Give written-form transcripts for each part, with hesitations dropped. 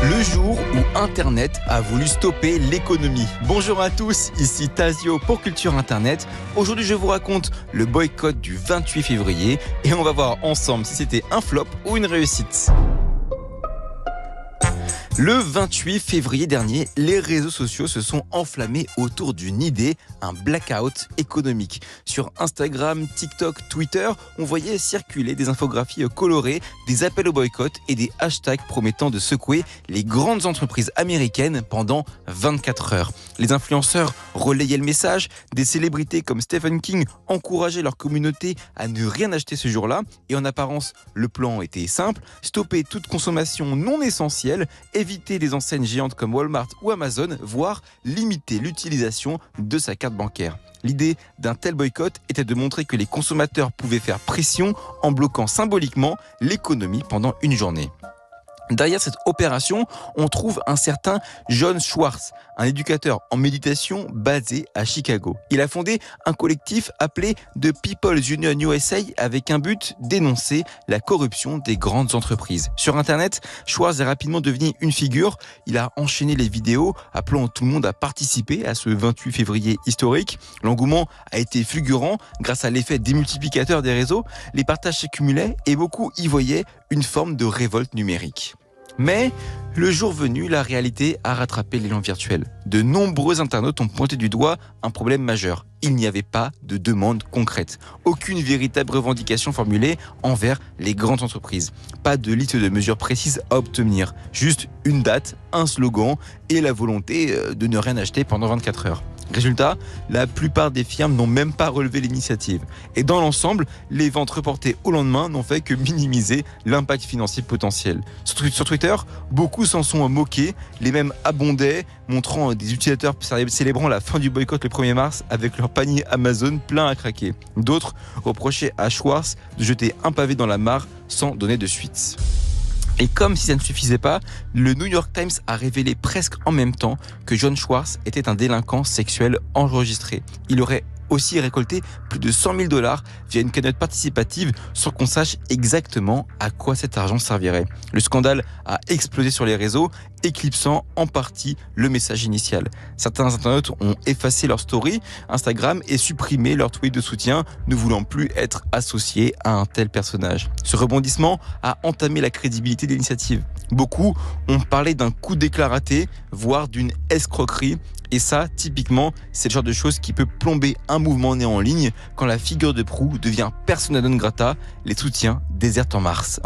Le jour où Internet a voulu stopper l'économie. Bonjour à tous, ici Tazio pour Culture Internet. Aujourd'hui, je vous raconte le boycott du 28 février et on va voir ensemble si c'était un flop ou une réussite. Le 28 février dernier, les réseaux sociaux se sont enflammés autour d'une idée, un blackout économique. Sur Instagram, TikTok, Twitter, on voyait circuler des infographies colorées, des appels au boycott et des hashtags promettant de secouer les grandes entreprises américaines pendant 24 heures. Les influenceurs relayaient le message, des célébrités comme Stephen King encourageaient leur communauté à ne rien acheter ce jour-là et en apparence, le plan était simple, stopper toute consommation non essentielle, éviter les enseignes géantes comme Walmart ou Amazon, voire limiter l'utilisation de sa carte bancaire. L'idée d'un tel boycott était de montrer que les consommateurs pouvaient faire pression en bloquant symboliquement l'économie pendant une journée. Derrière cette opération, on trouve un certain Jon Schwartz, un éducateur en méditation basé à Chicago. Il a fondé un collectif appelé The People's Union USA avec un but d'énoncer la corruption des grandes entreprises. Sur Internet, Schwartz est rapidement devenu une figure. Il a enchaîné les vidéos appelant tout le monde à participer à ce 28 février historique. L'engouement a été fulgurant grâce à l'effet démultiplicateur des réseaux. Les partages s'accumulaient et beaucoup y voyaient une forme de révolte numérique. Mais le jour venu, la réalité a rattrapé l'élan virtuel. De nombreux internautes ont pointé du doigt un problème majeur. Il n'y avait pas de demande concrète. Aucune véritable revendication formulée envers les grandes entreprises. Pas de liste de mesures précises à obtenir. Juste une date, un slogan et la volonté de ne rien acheter pendant 24 heures. Résultat, la plupart des firmes n'ont même pas relevé l'initiative. Et dans l'ensemble, les ventes reportées au lendemain n'ont fait que minimiser l'impact financier potentiel. Sur Twitter, beaucoup s'en sont moqués, les mêmes abondaient, montrant des utilisateurs célébrant la fin du boycott le 1er mars avec leur panier Amazon plein à craquer. D'autres reprochaient à Schwartz de jeter un pavé dans la mare sans donner de suite. Et comme si ça ne suffisait pas, le New York Times a révélé presque en même temps que Jon Schwartz était un délinquant sexuel enregistré. Il aurait aussi récolté plus de $100 000 via une cagnotte participative sans qu'on sache exactement à quoi cet argent servirait. Le scandale a explosé sur les réseaux, éclipsant en partie le message initial. Certains internautes ont effacé leur story Instagram et supprimé leur tweet de soutien, ne voulant plus être associés à un tel personnage. Ce rebondissement a entamé la crédibilité de l'initiative. Beaucoup ont parlé d'un coup d'éclat raté, voire d'une escroquerie. Et ça, typiquement, c'est le genre de chose qui peut plomber un mouvement né en ligne quand la figure de proue devient persona non grata, les soutiens désertent en masse.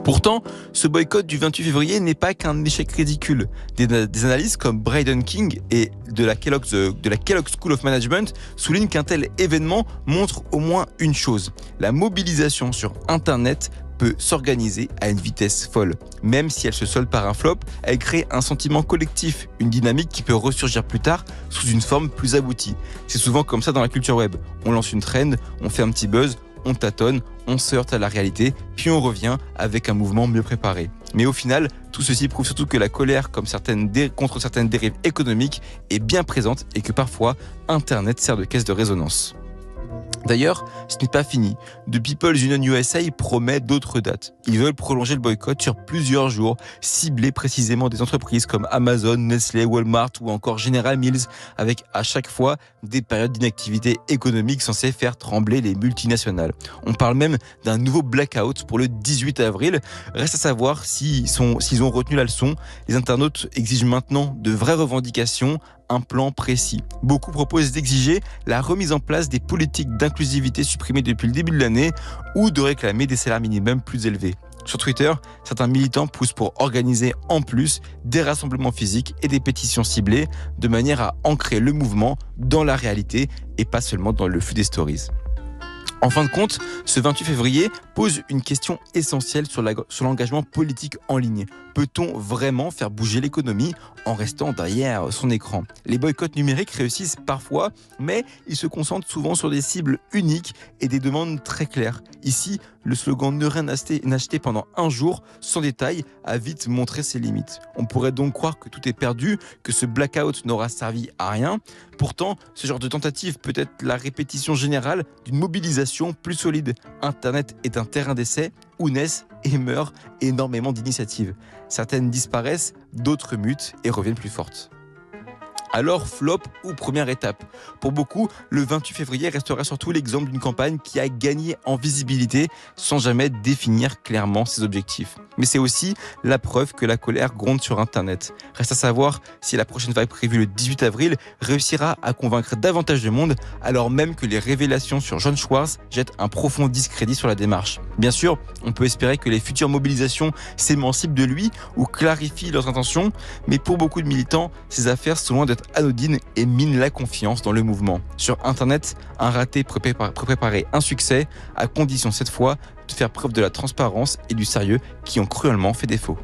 Pourtant, ce boycott du 28 février n'est pas qu'un échec ridicule. Des analystes comme Braden King et de la Kellogg School of Management soulignent qu'un tel événement montre au moins une chose. La mobilisation sur Internet peut s'organiser à une vitesse folle. Même si elle se solde par un flop, elle crée un sentiment collectif, une dynamique qui peut ressurgir plus tard sous une forme plus aboutie. C'est souvent comme ça dans la culture web. On lance une trend, on fait un petit buzz, on tâtonne, on se heurte à la réalité, puis on revient avec un mouvement mieux préparé. Mais au final, tout ceci prouve surtout que la colère contre certaines dérives économiques est bien présente et que parfois, Internet sert de caisse de résonance. D'ailleurs, ce n'est pas fini. The People's Union USA promet d'autres dates. Ils veulent prolonger le boycott sur plusieurs jours, cibler précisément des entreprises comme Amazon, Nestlé, Walmart ou encore General Mills, avec à chaque fois des périodes d'inactivité économique censées faire trembler les multinationales. On parle même d'un nouveau blackout pour le 18 avril. Reste à savoir s'ils ont retenu la leçon. Les internautes exigent maintenant de vraies revendications, un plan précis. Beaucoup proposent d'exiger la remise en place des politiques d'inclusivité supprimées depuis le début de l'année ou de réclamer des salaires minimums plus élevés. Sur Twitter, certains militants poussent pour organiser en plus des rassemblements physiques et des pétitions ciblées de manière à ancrer le mouvement dans la réalité et pas seulement dans le flux des stories. En fin de compte, ce 28 février pose une question essentielle sur l'engagement politique en ligne. Peut-on vraiment faire bouger l'économie en restant derrière son écran ? Les boycotts numériques réussissent parfois, mais ils se concentrent souvent sur des cibles uniques et des demandes très claires. Ici, le slogan ne rien n'acheter pendant un jour, sans détail, a vite montré ses limites. On pourrait donc croire que tout est perdu, que ce blackout n'aura servi à rien. Pourtant, ce genre de tentative peut être la répétition générale d'une mobilisation plus solide. Internet est un terrain d'essai où naissent et meurent énormément d'initiatives. Certaines disparaissent, d'autres mutent et reviennent plus fortes. Alors, flop ou première étape? Pour beaucoup, le 28 février restera surtout l'exemple d'une campagne qui a gagné en visibilité sans jamais définir clairement ses objectifs. Mais c'est aussi la preuve que la colère gronde sur Internet. Reste à savoir si la prochaine vague prévue le 18 avril réussira à convaincre davantage de monde, alors même que les révélations sur John Schwartz jettent un profond discrédit sur la démarche. Bien sûr, on peut espérer que les futures mobilisations s'émancipent de lui ou clarifient leurs intentions, mais pour beaucoup de militants, ces affaires sont loin d'être anodines et minent la confiance dans le mouvement. Sur Internet, un raté peut préparer un succès, à condition cette fois de faire preuve de la transparence et du sérieux qui ont cruellement fait défaut.